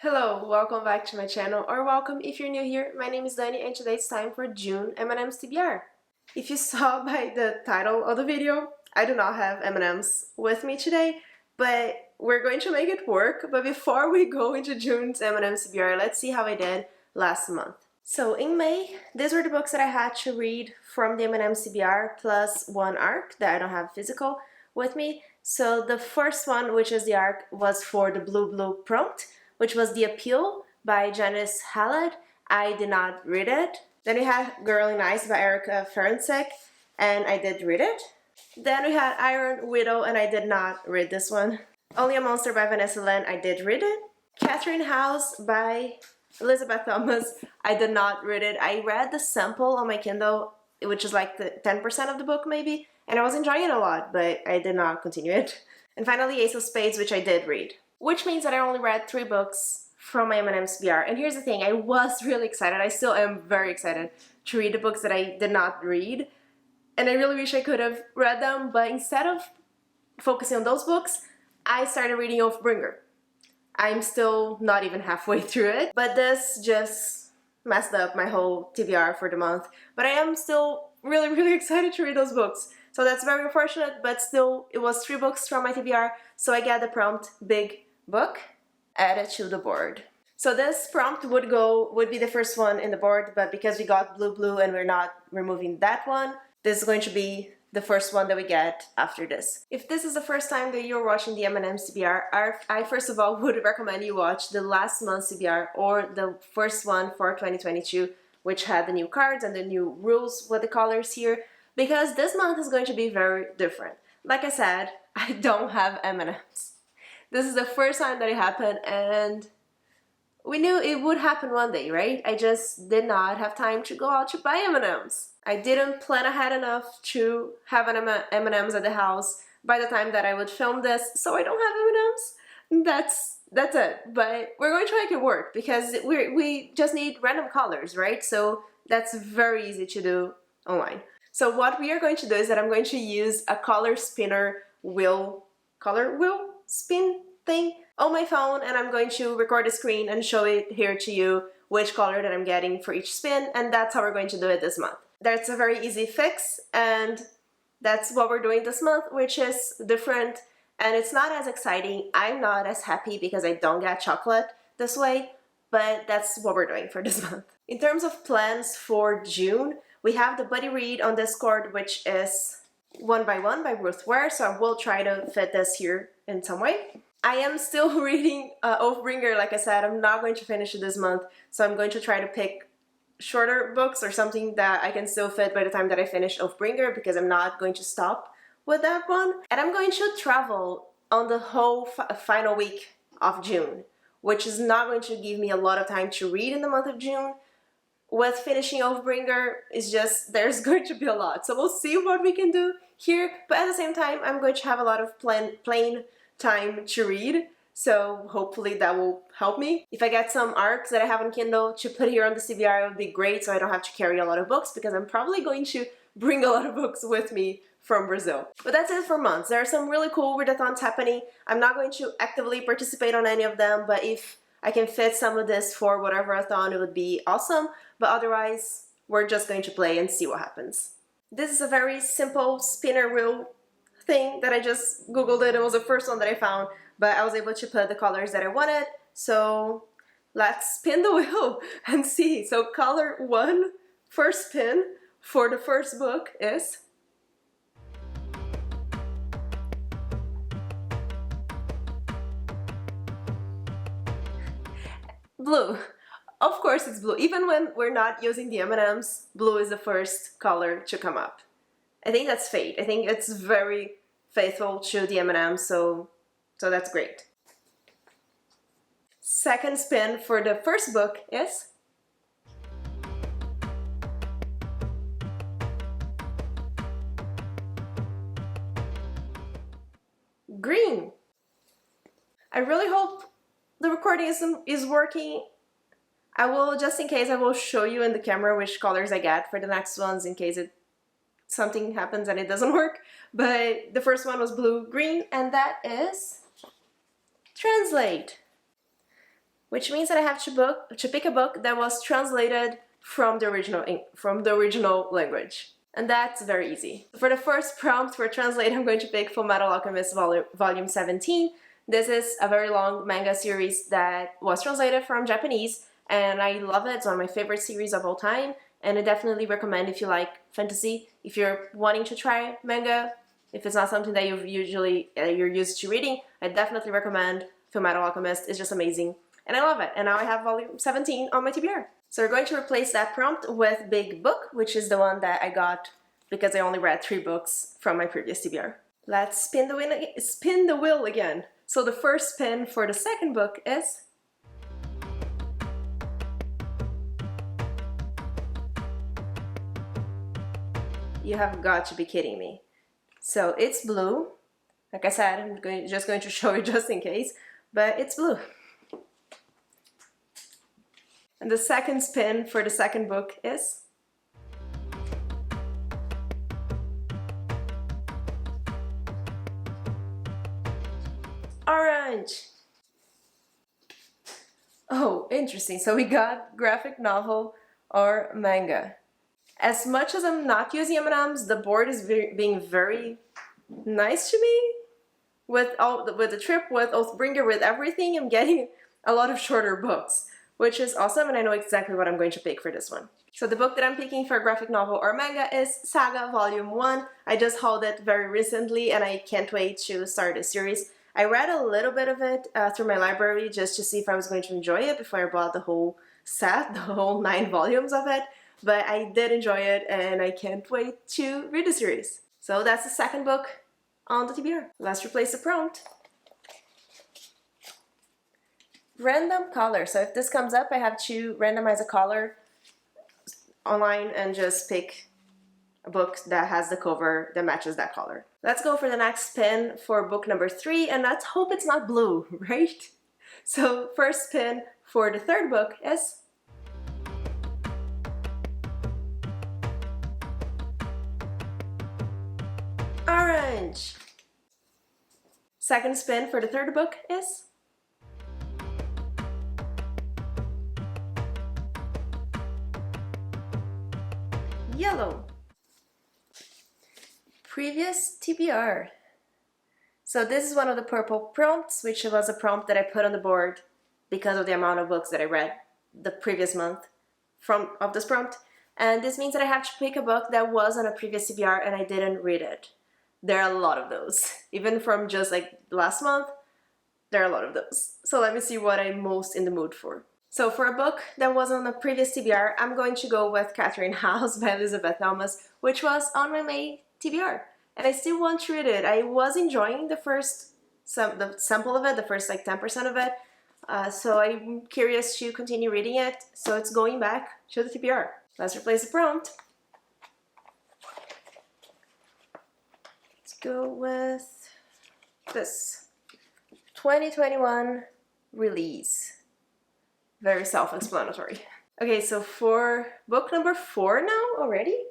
Hello, welcome back to my channel, or welcome if you're new here. My name is Dani and today it's time for June M&M'S TBR. If you saw by the title of the video, I do not have M&Ms with me today, but we're going to make it work. But before we go into June's M&Ms TBR, let's see how I did last month. So in May, these were the books that I had to read from the M&Ms TBR plus one arc that I don't have physical with me. So the first one, which is the arc, was for the Blue prompt, which was The Appeal by Janice Hallett. I did not read it. Then we had Girl in Ice by Erica Ferencik, and I did read it. Then we had Iron Widow, and I did not read this one. Only a Monster by Vanessa Lynn, I did read it. Catherine House by Elizabeth Thomas, I did not read it. I read the sample on my Kindle, which is like the 10% of the book maybe, and I was enjoying it a lot, but I did not continue it. And finally, Ace of Spades, which I did read. Which means that I only read 3 books from my M&Ms TBR. And here's the thing, I was really excited. I still am very excited to read the books that I did not read. And I really wish I could have read them, but instead of focusing on those books, I started reading Oathbringer. I'm still not even halfway through it, but this just messed up my whole TBR for the month. But I am still really excited to read those books. So that's very unfortunate, but still, it was 3 books from my TBR, so I get the prompt big book added to the board. So this prompt would be the first one in the board, but because we got blue and we're not removing that one, this is going to be the first one that we get after this. If this is the first time that you're watching the M&Ms TBR, I first of all would recommend you watch the last month's TBR or the first one for 2022, which had the new cards and the new rules with the colors here, because this month is going to be very different. Like I said, I don't have M&Ms. This is the first time that it happened, and we knew it would happen one day, right? I just did not have time to go out to buy M&Ms. I didn't plan ahead enough to have an M&Ms at the house by the time that I would film this, so I don't have M&Ms. That's it. But we're going to make it work because we just need random colors, right? So that's very easy to do online. So what we are going to do is that I'm going to use a color spinner color wheel spin thing on my phone, and I'm going to record the screen and show it here to you which color that I'm getting for each spin, and that's how we're going to do it this month. That's a very easy fix, and that's what we're doing this month, which is different, and it's not as exciting. I'm not as happy because I don't get chocolate this way, but that's what we're doing for this month. In terms of plans for June, we have the buddy read on Discord, which is 1 by 1 by Ruth Ware, so I will try to fit this here in some way. I am still reading Oathbringer, like I said. I'm not going to finish it this month, so I'm going to try to pick shorter books or something that I can still fit by the time that I finish Oathbringer, because I'm not going to stop with that one. And I'm going to travel on the whole final week of June, which is not going to give me a lot of time to read in the month of June. With finishing Oathbringer, it's just, there's going to be a lot. So we'll see what we can do here, but at the same time, I'm going to have a lot of plain time to read, so hopefully that will help me. If I get some arcs that I have on Kindle to put here on the CBR, it would be great, so I don't have to carry a lot of books, because I'm probably going to bring a lot of books with me from Brazil. But that's it for months. There are some really cool readathons happening. I'm not going to actively participate on any of them, but if I can fit some of this for whatever a thon, it would be awesome. But otherwise, we're just going to play and see what happens. This is a very simple spinner wheel thing that I just googled it. It was the first one that I found, but I was able to put the colors that I wanted. So let's spin the wheel and see. So color 1, first spin for the first book is blue. Of course it's blue. Even when we're not using the M&Ms, blue is the first color to come up. I think that's fate. I think it's very faithful to the M&Ms, so that's great. Second spin for the first book is green. I really hope the recording is working. I will, just in case, I will show you in the camera which colors I get for the next ones in case something happens and it doesn't work. But the first one was blue, green, and that is translate. which means that I have to pick a book that was translated from the original language. And that's very easy. For the first prompt for translate, I'm going to pick Fullmetal Alchemist Volume 17. This is a very long manga series that was translated from Japanese, and I love it. It's one of my favorite series of all time, and I definitely recommend if you like fantasy. If you're wanting to try manga, if it's not something that you're used to reading, I definitely recommend Fullmetal Alchemist. It's just amazing, and I love it. And now I have Volume 17 on my TBR. So we're going to replace that prompt with Big Book, which is the one that I got because I only read 3 books from my previous TBR. Let's spin the wheel again. So the first spin for the second book is... You have got to be kidding me. So it's blue. Like I said, I'm just going to show you just in case, but it's blue. And the second spin for the second book is... Orange! Oh, interesting. So we got graphic novel or manga. As much as I'm not using M&Ms, the board is being very nice to me. With the trip, with Oathbringer, with everything, I'm getting a lot of shorter books, which is awesome, and I know exactly what I'm going to pick for this one. So the book that I'm picking for graphic novel or manga is Saga Volume 1. I just hauled it very recently, and I can't wait to start this series. I read a little bit of it through my library just to see if I was going to enjoy it before I bought the whole set, the whole 9 volumes of it. But I did enjoy it, and I can't wait to read the series. So that's the second book on the TBR. Let's replace the prompt. Random color. So if this comes up, I have to randomize a color online and just pick a book that has the cover that matches that color. Let's go for the next spin for book number 3, and let's hope it's not blue, right? So first spin for the third book is... Orange! Second spin for the third book is... Yellow. Previous TBR. So this is one of the purple prompts, which was a prompt that I put on the board because of the amount of books that I read the previous month of this prompt. And this means that I have to pick a book that was on a previous TBR and I didn't read it. There are a lot of those. Even from just like last month, there are a lot of those. So let me see what I'm most in the mood for. So for a book that was on a previous TBR, I'm going to go with Catherine House by Elizabeth Thomas, which was on my May TBR. And I still want to read it. I was enjoying the sample of it, the first like 10% of it. So I'm curious to continue reading it. So it's going back to the TBR. Let's replace the prompt. Let's go with this. 2021 release. Very self-explanatory. Okay, so for book number 4 now already?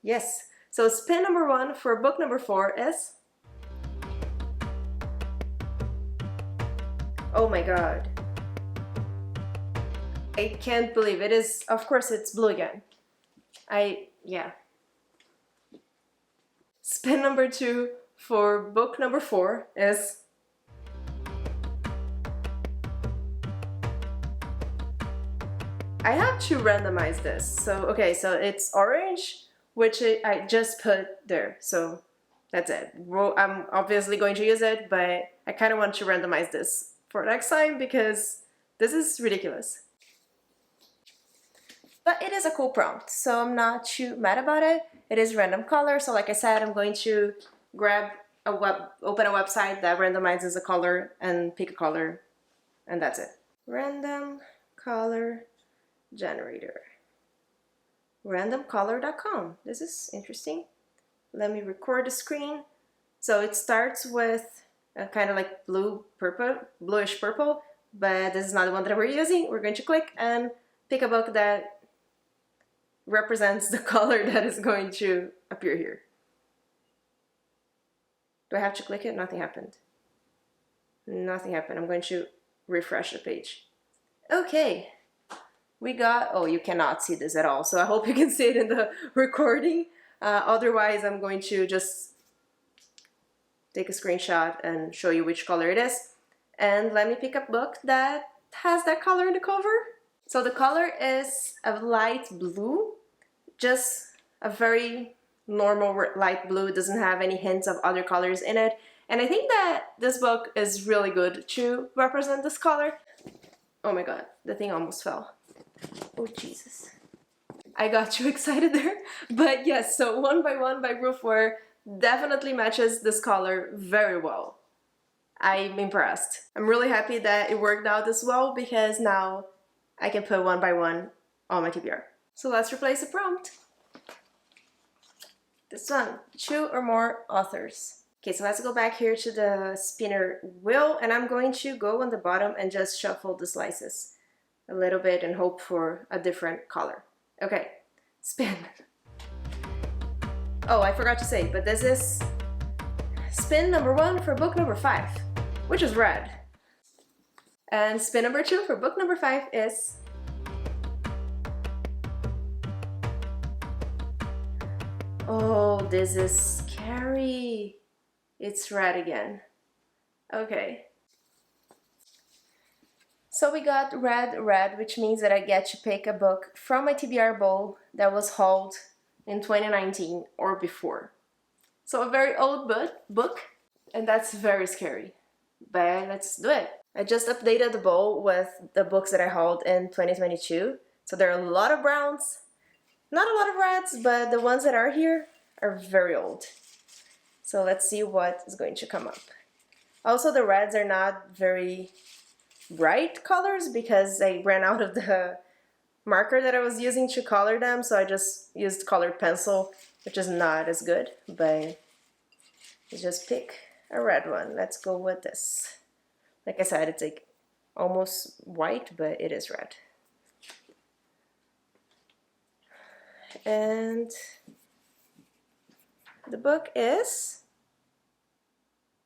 Yes. So spin number 1 for book number 4 is... Oh my god. I can't believe it is, of course it's blue again. Yeah. Spin number 2 for book number 4 is... I have to randomize this. So, okay, so it's orange, which I just put there. So that's it. I'm obviously going to use it, but I kind of want to randomize this for next time because this is ridiculous. But it is a cool prompt, so I'm not too mad about it. It is random color, so like I said, I'm going to open a website that randomizes a color and pick a color, and that's it. Random color generator. Randomcolor.com. This is interesting. Let me record the screen. So it starts with a kind of like bluish purple, but this is not the one that we're using. We're going to click and pick a book that represents the color that is going to appear here. Do I have to click it? Nothing happened. Nothing happened. I'm going to refresh the page. Okay, we got, oh, you cannot see this at all, so I hope you can see it in the recording. Otherwise, I'm going to just take a screenshot and show you which color it is. And let me pick a book that has that color in the cover. So the color is a light blue, just a very normal light blue. It doesn't have any hints of other colors in it. And I think that this book is really good to represent this color. Oh my god, the thing almost fell. Oh Jesus. I got too excited there. But yes, so One by One by Roof Ware definitely matches this color very well. I'm impressed. I'm really happy that it worked out as well because now I can put One by One on my TBR. So let's replace the prompt. This one, 2 or more authors. Okay, so let's go back here to the spinner wheel, and I'm going to go on the bottom and just shuffle the slices a little bit and hope for a different color. Okay, spin. Oh, I forgot to say, but this is spin number 1 for book number 5, which is red. And spin number 2 for book number 5 is oh, this is scary. It's red again. Okay. So we got red, which means that I get to pick a book from my TBR bowl that was hauled in 2019 or before. So a very old book, and that's very scary. But let's do it. I just updated the bowl with the books that I hauled in 2022. So there are a lot of browns, not a lot of reds, but the ones that are here are very old. So let's see what is going to come up. Also, the reds are not very bright colors because I ran out of the marker that I was using to color them, so I just used colored pencil, which is not as good, but let's just pick a red one. Let's go with this. Like I said, it's like almost white, but it is red. And the book is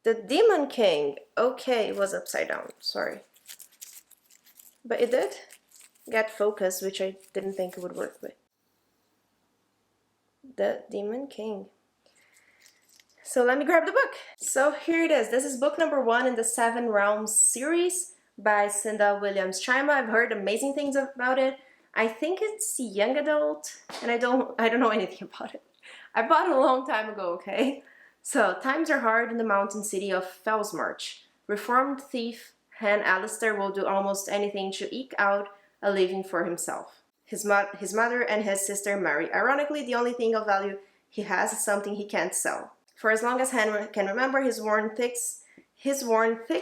The Demon King. Okay, it was upside down, sorry. But it did get focus, which I didn't think it would work with. The Demon King. So let me grab the book. So here it is. This is book number 1 in the 7 Realms series by Cinda Williams-Chima. I've heard amazing things about it. I think it's young adult, and I don't know anything about it. I bought it a long time ago, okay? So, times are hard in the mountain city of Fellsmarch. Reformed thief Hen Alistair will do almost anything to eke out a living for himself. His mother and his sister marry. Ironically, the only thing of value he has is something he can't sell. For as long as Hen can remember, his worn thick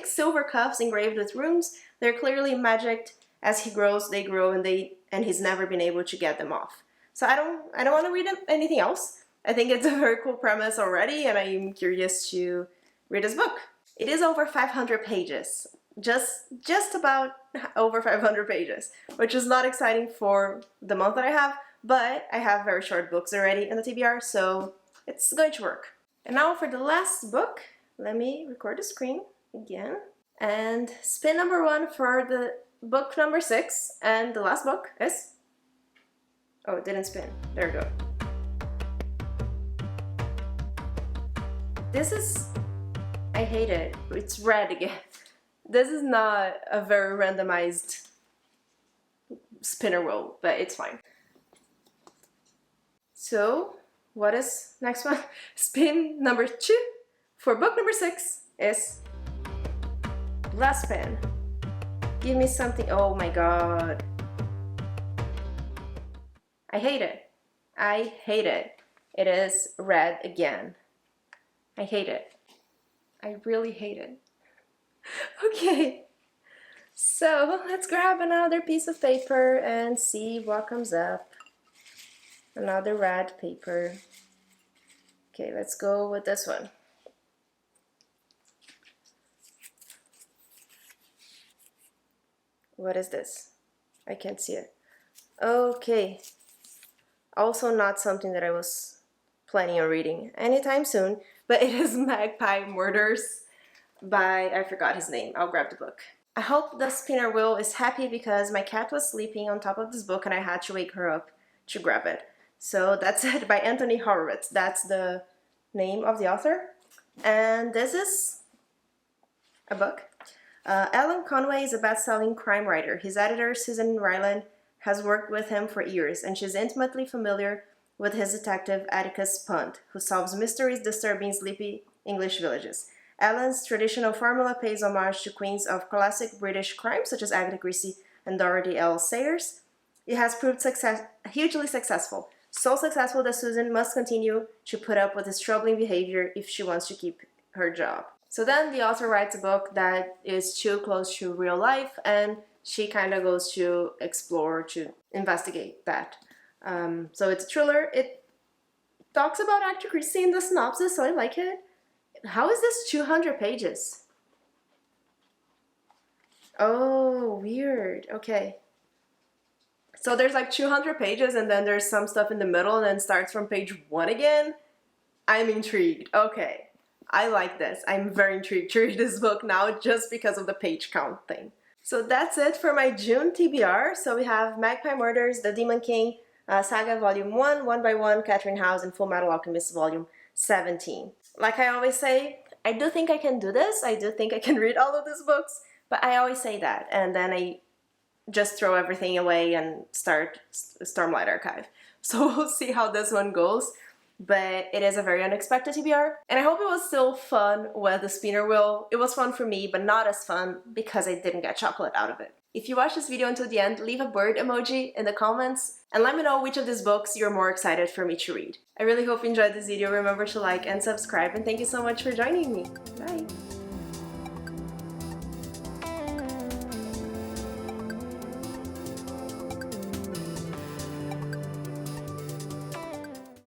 silver cuffs engraved with runes, they're clearly magicked. As he grows, they grow, and he's never been able to get them off. So I don't want to read anything else. I think it's a very cool premise already, and I'm curious to read this book. It is over 500 pages, just about over 500 pages, which is not exciting for the month that I have, but I have very short books already in the TBR, so it's going to work. And now for the last book, let me record the screen again, and spin number 1 for the book number 6, and the last book is, oh, it didn't spin, there we go. This is, I hate it, it's red again. This is not a very randomized spinner wheel, but it's fine. So, what is next one? Spin number 2 for book number 6 is last spin. Give me something, oh my god. I hate it. I hate it. It is red again. I hate it. I really hate it. Okay, so let's grab another piece of paper and see what comes up. Another red paper. Okay, let's go with this one. What is this? I can't see it. Okay. Also not something that I was planning on reading anytime soon, but it is Magpie Murders by, I forgot his name. I'll grab the book. I hope the spinner wheel is happy because my cat was sleeping on top of this book and I had to wake her up to grab it. So that's it, by Anthony Horowitz. That's the name of the author. And this is a book. Alan Conway is a best-selling crime writer. His editor, Susan Ryland, has worked with him for years, and she's intimately familiar with his detective Atticus Punt, who solves mysteries disturbing sleepy English villages. Alan's traditional formula pays homage to queens of classic British crime such as Agatha Christie and Dorothy L. Sayers. It has proved hugely successful, so successful that Susan must continue to put up with his troubling behavior if she wants to keep her job. So then the author writes a book that is too close to real life, and she kind of goes to explore, to investigate that. So it's a thriller. It talks about Agatha Christie in the synopsis, so I like it. How is this 200 pages? Oh, weird. Okay. So there's like 200 pages and then there's some stuff in the middle and then starts from page 1 again. I'm intrigued. Okay. I like this. I'm very intrigued to read this book now just because of the page count thing. So that's it for my June TBR. So we have Magpie Murders, The Demon King, Saga Volume 1, One by One, Catherine House, and Full Metal Alchemist Volume 17. Like I always say, I do think I can do this. I do think I can read all of these books, but I always say that and then I just throw everything away and start Stormlight Archive. So we'll see how this one goes. But it is a very unexpected TBR. And I hope it was still fun with the spinner wheel. It was fun for me, but not as fun because I didn't get chocolate out of it. If you watched this video until the end, leave a bird emoji in the comments and let me know which of these books you're more excited for me to read. I really hope you enjoyed this video. Remember to like and subscribe, and thank you so much for joining me. Bye!